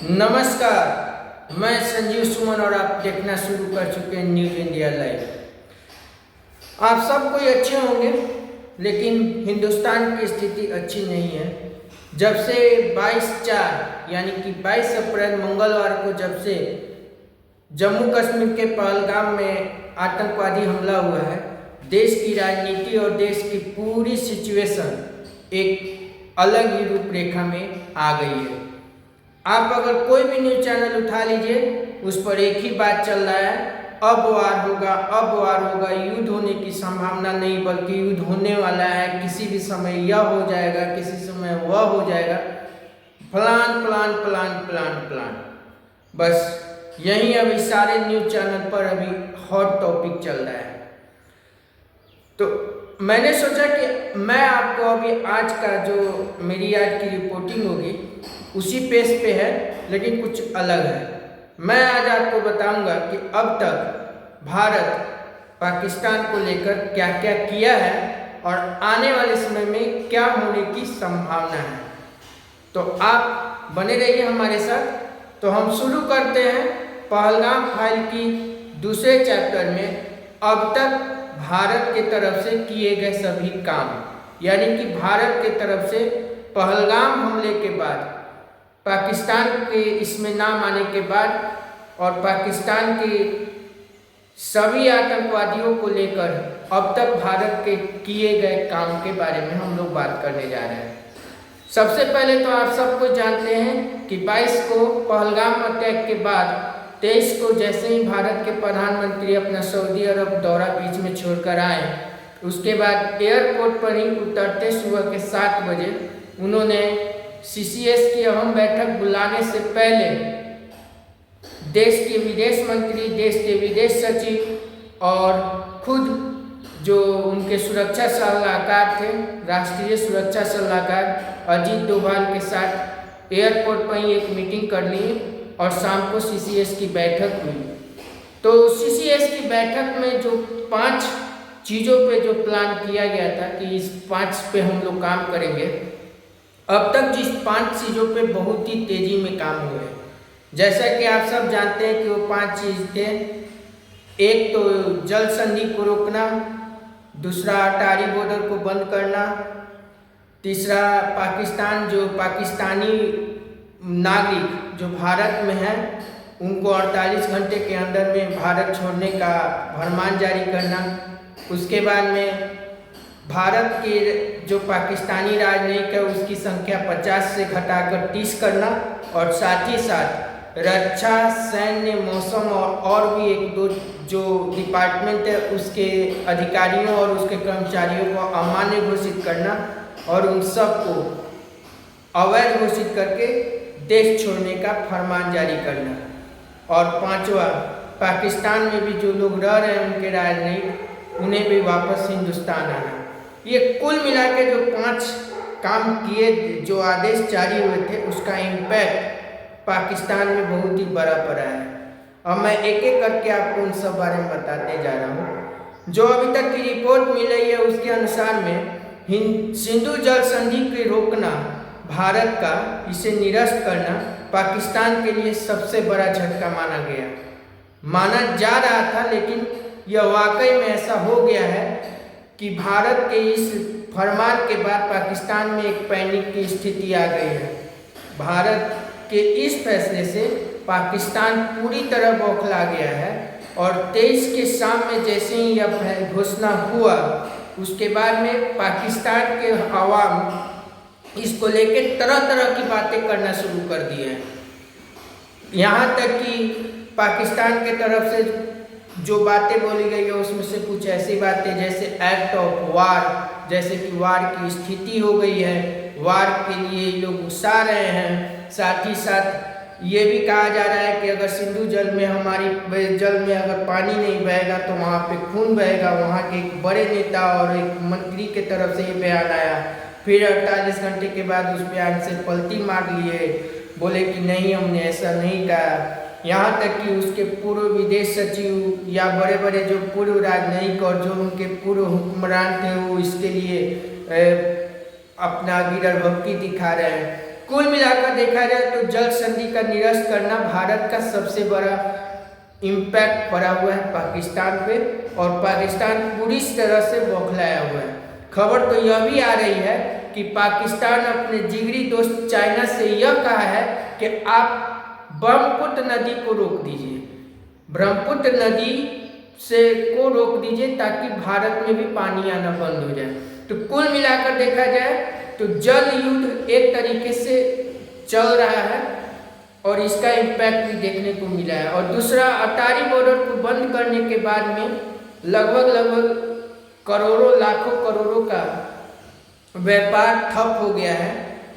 नमस्कार, मैं संजीव सुमन और आप देखना शुरू कर चुके हैं न्यूज़ इंडिया लाइव। आप सब कोई अच्छे होंगे, लेकिन हिंदुस्तान की स्थिति अच्छी नहीं है। जब से 22/4 यानी कि 22 अप्रैल मंगलवार को जब से जम्मू कश्मीर के पहलगाम में आतंकवादी हमला हुआ है, देश की राजनीति और देश की पूरी सिचुएशन एक अलग ही रूपरेखा में आ गई है। आप अगर कोई भी न्यूज़ चैनल उठा लीजिए, उस पर एक ही बात चल रहा है, अब वार होगा, अब वार होगा। युद्ध होने की संभावना नहीं, बल्कि युद्ध होने वाला है। किसी भी समय यह हो जाएगा, किसी समय वह हो जाएगा। Plan plan plan plan plan, बस यही अभी सारे न्यूज़ चैनल पर अभी हॉट टॉपिक चल रहा है। तो मैंने सोचा कि मैं आपको अभी आज का जो मेरी आज की रिपोर्टिंग होगी उसी पेज पे है, लेकिन कुछ अलग है। मैं आज आपको बताऊंगा कि अब तक भारत पाकिस्तान को लेकर क्या क्या किया है और आने वाले समय में क्या होने की संभावना है। तो आप बने रहिए हमारे साथ। तो हम शुरू करते हैं पहलगाम फाइल की दूसरे चैप्टर में अब तक भारत की तरफ से किए गए सभी काम, यानी कि भारत की तरफ से पहलगाम हमले के बाद, पाकिस्तान के इसमें नाम आने के बाद और पाकिस्तान के सभी आतंकवादियों को लेकर अब तक भारत के किए गए काम के बारे में हम लोग बात करने जा रहे हैं। सबसे पहले तो आप सबको जानते हैं कि 22 को पहलगाम अटैक के बाद 23 को जैसे ही भारत के प्रधानमंत्री अपना सऊदी अरब दौरा बीच में छोड़कर आए, उसके बाद एयरपोर्ट पर ही उतरते सुबह के 7 बजे उन्होंने CCS की अहम बैठक बुलाने से पहले देश के विदेश मंत्री, देश के विदेश सचिव और खुद जो उनके सुरक्षा सलाहकार थे, राष्ट्रीय सुरक्षा सलाहकार अजीत डोभाल के साथ एयरपोर्ट पर ही एक मीटिंग कर ली और शाम को CCS की बैठक हुई। तो CCS की बैठक में जो 5 चीज़ों पे जो प्लान किया गया था कि इस 5 पे हम लोग काम करेंगे, अब तक जिस 5 चीज़ों पे बहुत ही तेज़ी में काम हुए हैं। जैसा कि आप सब जानते हैं कि वो 5 चीज़ थे। एक तो जल संधि को रोकना, दूसरा अटारी बॉर्डर को बंद करना, तीसरा पाकिस्तानी नागरिक जो भारत में हैं उनको 48 घंटे के अंदर में भारत छोड़ने का फरमान जारी करना, उसके बाद में भारत के जो पाकिस्तानी राजनयिक है उसकी संख्या 50 से घटाकर 30 करना, और साथ ही साथ रक्षा, सैन्य, मौसम और भी 1-2 जो डिपार्टमेंट है उसके अधिकारियों और उसके कर्मचारियों को अमान्य घोषित करना और उन सबको अवैध घोषित करके देश छोड़ने का फरमान जारी करना। और 5वां, पाकिस्तान में भी जो लोग रह रहे हैं उनके राजनयिक, उन्हें भी वापस हिंदुस्तान आना। ये कुल मिला के जो 5 काम किए, जो आदेश जारी हुए थे, उसका इम्पैक्ट पाकिस्तान में बहुत ही बड़ा पड़ा है। अब मैं एक एक करके आपको उन सब बारे में बताते जा रहा हूँ। जो अभी तक की रिपोर्ट मिल रही है उसके अनुसार में सिंधु जल संधि को रोकना भारत का, इसे निरस्त करना पाकिस्तान के लिए सबसे बड़ा झटका माना जा रहा था, लेकिन यह वाकई में ऐसा हो गया है कि भारत के इस फरमान के बाद पाकिस्तान में एक पैनिक की स्थिति आ गई है। भारत के इस फैसले से पाकिस्तान पूरी तरह बौखला गया है और 23 के शाम में जैसे ही यह घोषणा हुआ, उसके बाद में पाकिस्तान के अवाम इसको लेके तरह तरह की बातें करना शुरू कर दिए हैं। यहाँ तक कि पाकिस्तान के तरफ से जो बातें बोली गई है उसमें से कुछ ऐसी बातें जैसे एक्ट ऑफ वार, जैसे कि वार की स्थिति हो गई है, वार के लिए लोग उकसा रहे हैं। साथ ही साथ ये भी कहा जा रहा है कि अगर सिंधु जल में हमारी जल में अगर पानी नहीं बहेगा तो वहाँ पे खून बहेगा। वहाँ के एक बड़े नेता और एक मंत्री के तरफ से ये बयान आया, फिर 48 घंटे के बाद उस बयान से पलटी मार लिए, बोले कि नहीं, हमने ऐसा नहीं कहा। यहाँ तक कि उसके पूर्व विदेश सचिव या बड़े बड़े जो पूर्व राजनयिक और जो उनके पूर्व हुक्मरान थे वो इसके लिए अपना गिरह भक्ति दिखा रहे हैं। कुल मिलाकर देखा जाए तो जल संधि का निरस्त करना भारत का सबसे बड़ा इम्पैक्ट पड़ा हुआ है पाकिस्तान पे, और पाकिस्तान पूरी तरह से बौखलाया हुआ है। खबर तो यह भी आ रही है कि पाकिस्तान अपने जिगरी दोस्त चाइना से यह कहा है कि आप ब्रह्मपुत्र नदी को रोक दीजिए, ब्रह्मपुत्र नदी से को रोक दीजिए ताकि भारत में भी पानी आना बंद हो जाए। तो कुल मिलाकर देखा जाए तो जल युद्ध एक तरीके से चल रहा है और इसका इम्पैक्ट भी देखने को मिला है। और दूसरा, अटारी बॉर्डर को बंद करने के बाद में लगभग करोड़ों लाखों करोड़ों का व्यापार ठप हो गया है।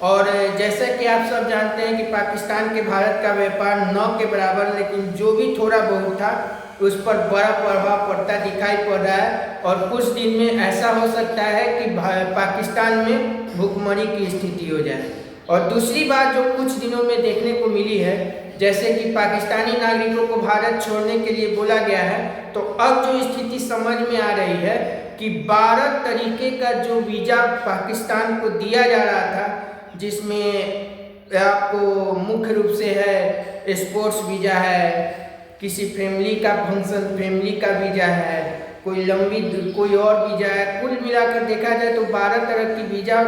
और जैसा कि आप सब जानते हैं कि पाकिस्तान के भारत का व्यापार 9 के बराबर, लेकिन जो भी थोड़ा बहुत था उस पर बड़ा प्रभाव पड़ता दिखाई पड़ रहा है। और कुछ दिन में ऐसा हो सकता है कि पाकिस्तान में भूखमरी की स्थिति हो जाए। और दूसरी बात जो कुछ दिनों में देखने को मिली है, जैसे कि पाकिस्तानी नागरिकों को भारत छोड़ने के लिए बोला गया है, तो अब जो स्थिति समझ में आ रही है कि 12 तरीके का जो वीज़ा पाकिस्तान को दिया जा रहा था, जिसमें आपको मुख्य रूप से है स्पोर्ट्स वीज़ा है, किसी फैमिली का फंक्शन फैमिली का वीज़ा है, कोई लंबी कोई और वीज़ा है, कुल मिलाकर देखा जाए तो 12 तरह की वीज़ा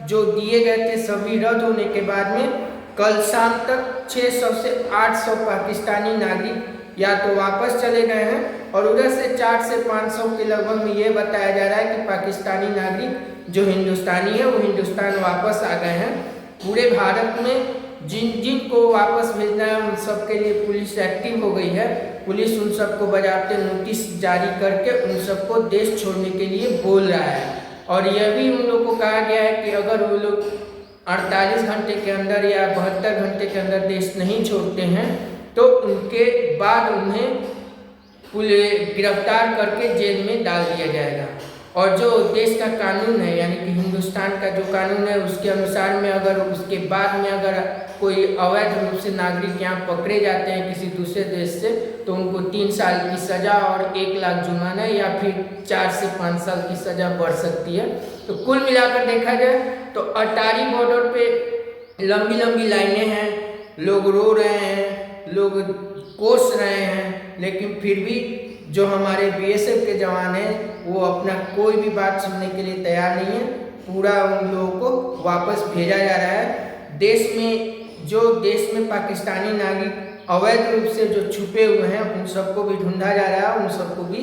जो दिए गए थे सभी रद्द होने के बाद में कल शाम तक 600 से 800 पाकिस्तानी नागरिक या तो वापस चले गए हैं, और उधर से 400 से 500 के लगभग में ये बताया जा रहा है कि पाकिस्तानी नागरिक जो हिंदुस्तानी है वो हिंदुस्तान वापस आ गए हैं। पूरे भारत में जिन को वापस भेजना है उन सब के लिए पुलिस एक्टिव हो गई है। पुलिस उन सबको बजाते नोटिस जारी करके उन सबको देश छोड़ने के लिए बोल रहा है। और यह भी उन लोग को कहा गया है कि अगर वो लोग 48 घंटे के अंदर या 72 घंटे के अंदर देश नहीं छोड़ते हैं तो उनके बाद उन्हें गिरफ्तार करके जेल में डाल दिया जाएगा। और जो देश का कानून है यानी कि हिंदुस्तान का जो कानून है उसके अनुसार में अगर उसके बाद में अगर कोई अवैध रूप से नागरिक यहाँ पकड़े जाते हैं किसी दूसरे देश से, तो उनको 3 साल की सज़ा और 1 लाख जुर्माना या फिर 4 से 5 साल की सज़ा बढ़ सकती है। तो कुल मिलाकर देखा जाए तो अटारी बॉर्डर पे लंबी लंबी लाइनें हैं, लोग रो रहे हैं, लोग कोस रहे हैं, लेकिन फिर भी जो हमारे BSF के जवान हैं वो अपना कोई भी बात सुनने के लिए तैयार नहीं है। पूरा उन लोगों को वापस भेजा जा रहा है। देश में पाकिस्तानी नागरिक अवैध रूप से जो छुपे हुए हैं उन सबको भी ढूंढा जा रहा है, उन सबको भी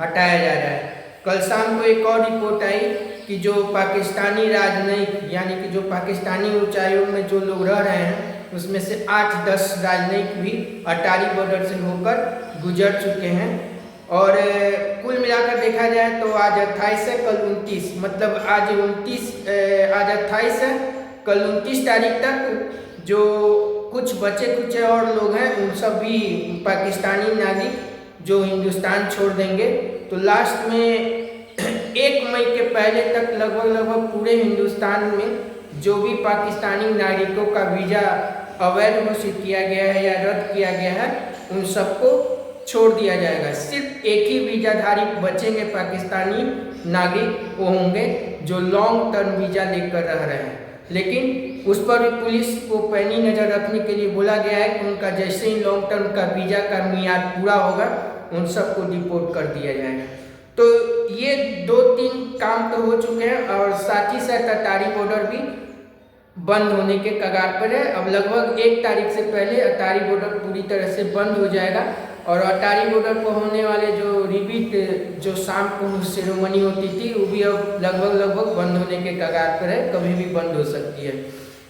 हटाया जा रहा है। कल शाम को एक और रिपोर्ट आई कि जो पाकिस्तानी राजनयिक यानी कि जो पाकिस्तानी ऊंचाइयों में जो लोग रह रहे हैं उसमें से 8-10 राजनयिक भी अटारी बॉर्डर से होकर गुजर चुके हैं। और कुल मिलाकर देखा जाए तो आज 28 है, कल 29, मतलब आज 28 है, कल 29 तारीख तक जो कुछ बचे कुछ और लोग हैं उन सभी पाकिस्तानी नागरिक जो हिंदुस्तान छोड़ देंगे। तो लास्ट में 1 मई के पहले तक लगभग पूरे हिंदुस्तान में जो भी पाकिस्तानी नागरिकों का वीज़ा अवैध घोषित किया गया है या रद्द किया गया है उन सबको छोड़ दिया जाएगा। सिर्फ एक ही वीज़ाधारी बचेंगे पाकिस्तानी नागरिक, वो होंगे जो लॉन्ग टर्म वीज़ा लेकर रह रहे हैं। लेकिन उस पर भी पुलिस को पैनी नज़र रखने के लिए बोला गया है कि उनका जैसे ही लॉन्ग टर्म का वीज़ा का मियाद पूरा होगा उन सबको डिपोर्ट कर दिया जाएगा। तो ये 2-3 काम तो हो चुके हैं और साथ ही साथ अटारी बॉर्डर भी बंद होने के कगार पर है। अब लगभग 1 तारीख से पहले अटारी बॉर्डर पूरी तरह से बंद हो जाएगा और अटारी बॉर्डर पर होने वाले जो रिबीट जो शाम को सेरेमनी होती थी वो भी अब लगभग बंद होने के कगार पर है, कभी भी बंद हो सकती है।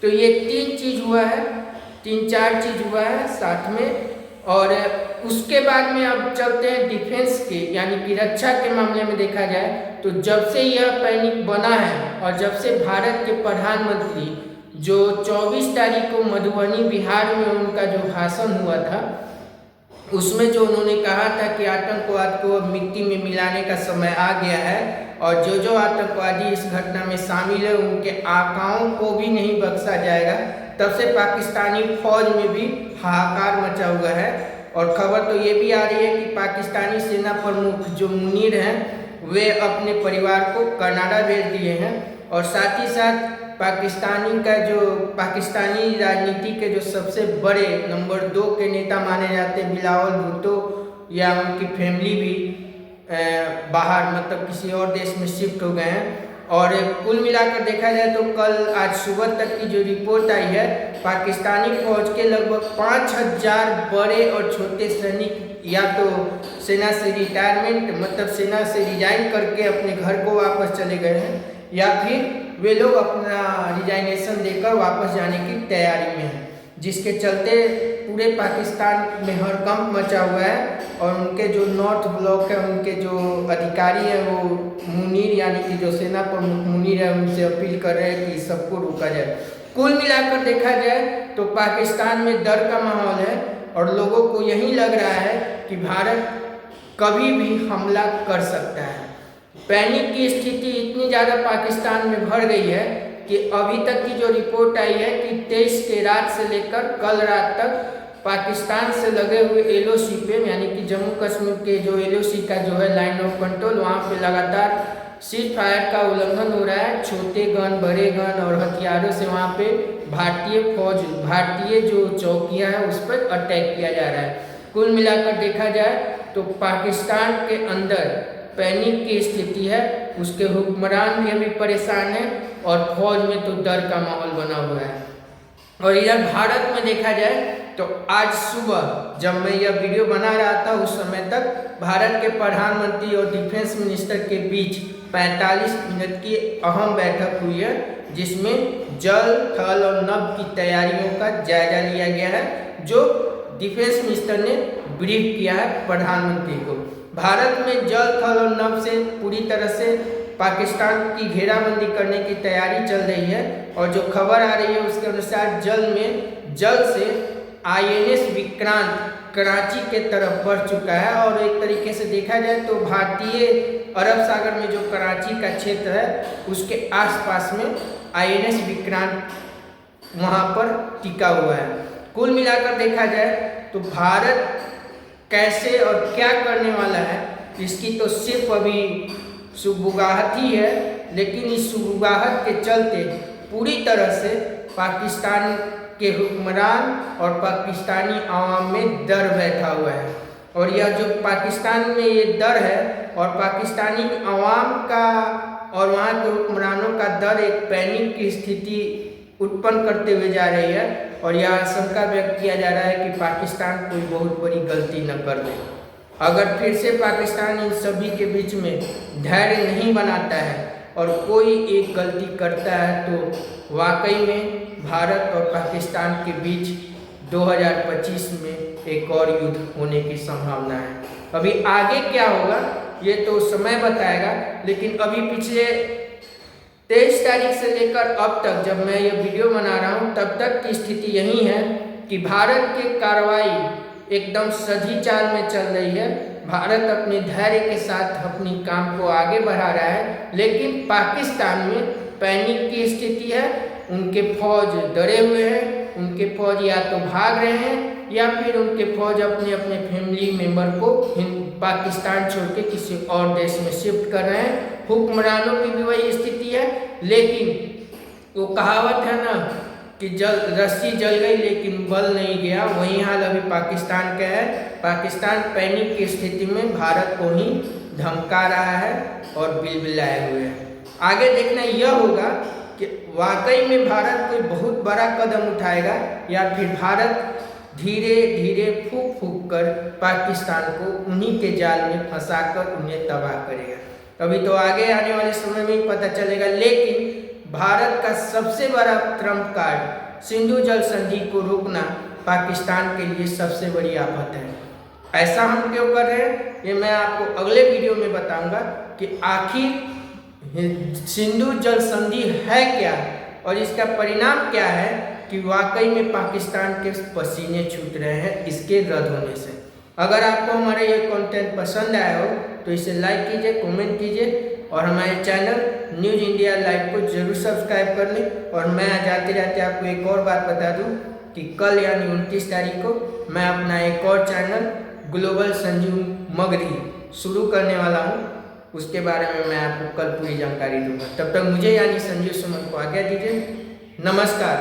तो ये 3 चीज़ हुआ है, 3-4 चीज़ हुआ है साथ में। और उसके बाद में अब चलते हैं डिफेंस के यानी कि रक्षा के मामले में देखा जाए तो जब से यह पैनिक बना है और जब से भारत के प्रधानमंत्री जो 24 तारीख को मधुबनी बिहार में उनका जो भाषण हुआ था उसमें जो उन्होंने कहा था कि आतंकवाद को अब मिट्टी में मिलाने का समय आ गया है और जो आतंकवादी इस घटना में शामिल है उनके आकाओं को भी नहीं बख्शा जाएगा, तब से पाकिस्तानी फौज में भी हाहाकार मचा हुआ है। और खबर तो ये भी आ रही है कि पाकिस्तानी सेना प्रमुख जो मुनीर हैं वे अपने परिवार को कनाडा भेज दिए हैं और साथ ही साथ पाकिस्तानी राजनीति के जो सबसे बड़े नंबर 2 के नेता माने जाते हैं बिलावल भुट्टो, या उनकी फैमिली भी बाहर मतलब किसी और देश में शिफ्ट हो गए हैं। और कुल मिलाकर देखा जाए तो कल आज सुबह तक की जो रिपोर्ट आई है, पाकिस्तानी फौज के लगभग 5000 बड़े और छोटे सैनिक या तो सेना से रिटायरमेंट मतलब सेना से रिजाइन करके अपने घर को वापस चले गए हैं, या फिर वे लोग अपना रिजाइनेशन देकर वापस जाने की तैयारी में हैं, जिसके चलते पूरे पाकिस्तान में हड़कंप मचा हुआ है। और उनके जो नॉर्थ ब्लॉक है, उनके जो अधिकारी हैं वो मुनीर यानी कि जो सेना प्रमुख मुनीर है उनसे अपील कर रहे हैं कि सबको रोका जाए। कुल मिलाकर देखा जाए तो पाकिस्तान में डर का माहौल है और लोगों को यही लग रहा है कि भारत कभी भी हमला कर सकता है। पैनिक की स्थिति इतनी ज़्यादा पाकिस्तान में बढ़ गई है कि अभी तक की जो रिपोर्ट आई है कि 23 के रात से लेकर कल रात तक पाकिस्तान से लगे हुए LOC पे यानी कि जम्मू कश्मीर के जो LOC का जो है लाइन ऑफ कंट्रोल, वहाँ पे लगातार सीज फायर का उल्लंघन हो रहा है। छोटे गन, बड़े गन और हथियारों से वहाँ पे भारतीय जो चौकियाँ हैं उस पर अटैक किया जा रहा है। कुल मिलाकर देखा जाए तो पाकिस्तान के अंदर पैनिक की स्थिति है, उसके हुक्मरान भी अभी परेशान है और फौज में तो डर का माहौल बना हुआ है। और इधर भारत में देखा जाए तो आज सुबह जब मैं यह वीडियो बना रहा था उस समय तक भारत के प्रधानमंत्री और डिफेंस मिनिस्टर के बीच 45 मिनट की अहम बैठक हुई है, जिसमें जल, थल और नभ की तैयारियों का जायजा लिया गया है, जो डिफेंस मिनिस्टर ने ब्रीफ किया है प्रधानमंत्री को। भारत में जल, थल और नभ से पूरी तरह से पाकिस्तान की घेराबंदी करने की तैयारी चल रही है। और जो खबर आ रही है उसके अनुसार जल से INS विक्रांत कराची के तरफ बढ़ चुका है। और एक तरीके से देखा जाए तो भारतीय अरब सागर में जो कराची का क्षेत्र है उसके आसपास में INS विक्रांत वहाँ पर टिका हुआ है। कुल मिलाकर देखा जाए तो भारत कैसे और क्या करने वाला है इसकी तो सिर्फ अभी सुगबुगाहट ही है, लेकिन इस सुगबुगाहट के चलते पूरी तरह से पाकिस्तान के हुक्मरान और पाकिस्तानी आवाम में डर बैठा हुआ है। और यह जो पाकिस्तान में ये डर है और पाकिस्तानी आवाम का और वहाँ के हुक्मरानों का डर एक पैनिक की स्थिति उत्पन्न करते हुए जा रही है। और यह आशंका व्यक्त किया जा रहा है कि पाकिस्तान कोई बहुत बड़ी गलती न कर दे। अगर फिर से पाकिस्तान इन सभी के बीच में धैर्य नहीं बनाता है और कोई एक गलती करता है तो वाकई में भारत और पाकिस्तान के बीच 2025 में एक और युद्ध होने की संभावना है। अभी आगे क्या होगा ये तो समय बताएगा, लेकिन अभी पिछले 23 तारीख से लेकर अब तक जब मैं ये वीडियो बना रहा हूँ तब तक की स्थिति यही है कि भारत की कार्रवाई एकदम सही चाल में चल रही है। भारत अपने धैर्य के साथ अपनी काम को आगे बढ़ा रहा है, लेकिन पाकिस्तान में पैनिक की स्थिति है। उनके फौज डरे हुए हैं, उनके फौज या तो भाग रहे हैं या फिर उनके फौज अपने अपने फैमिली मेंबर को पाकिस्तान छोड़ के किसी और देश में शिफ्ट कर रहे हैं। हुक्मरानों की भी वही स्थिति है, लेकिन वो कहावत है ना कि रस्सी जल गई लेकिन बल नहीं गया, वही हाल अभी पाकिस्तान का है। पाकिस्तान पैनिक की स्थिति में भारत को ही धमका रहा है और बिलबिलाए हुए है। आगे देखना यह होगा कि वाकई में भारत कोई बहुत बड़ा कदम उठाएगा या फिर भारत धीरे धीरे फूक फूक कर पाकिस्तान को उन्हीं के जाल में फंसाकर उन्हें तबाह करेगा। अभी तो आगे आने वाले समय में ही पता चलेगा, लेकिन भारत का सबसे बड़ा ट्रम्प कार्ड सिंधु जल संधि को रोकना पाकिस्तान के लिए सबसे बड़ी आफत है। ऐसा हम क्यों कर रहे हैं ये मैं आपको अगले वीडियो में बताऊंगा कि आखिर सिंधु जल संधि है क्या और इसका परिणाम क्या है कि वाकई में पाकिस्तान के पसीने छूट रहे हैं इसके रद्द होने से। अगर आपको हमारा ये कंटेंट पसंद आया हो तो इसे लाइक कीजिए, कमेंट कीजिए और हमारे चैनल न्यूज़ इंडिया लाइव को जरूर सब्सक्राइब कर लें। और मैं जाते जाते आपको एक और बात बता दूं कि कल यानी 29 तारीख को मैं अपना एक और चैनल ग्लोबल संजू मगरी शुरू करने वाला हूं। उसके बारे में मैं आपको कल पूरी जानकारी दूंगा। तब तक मुझे यानी संजीव सुमन को आज्ञा दीजिए। नमस्कार।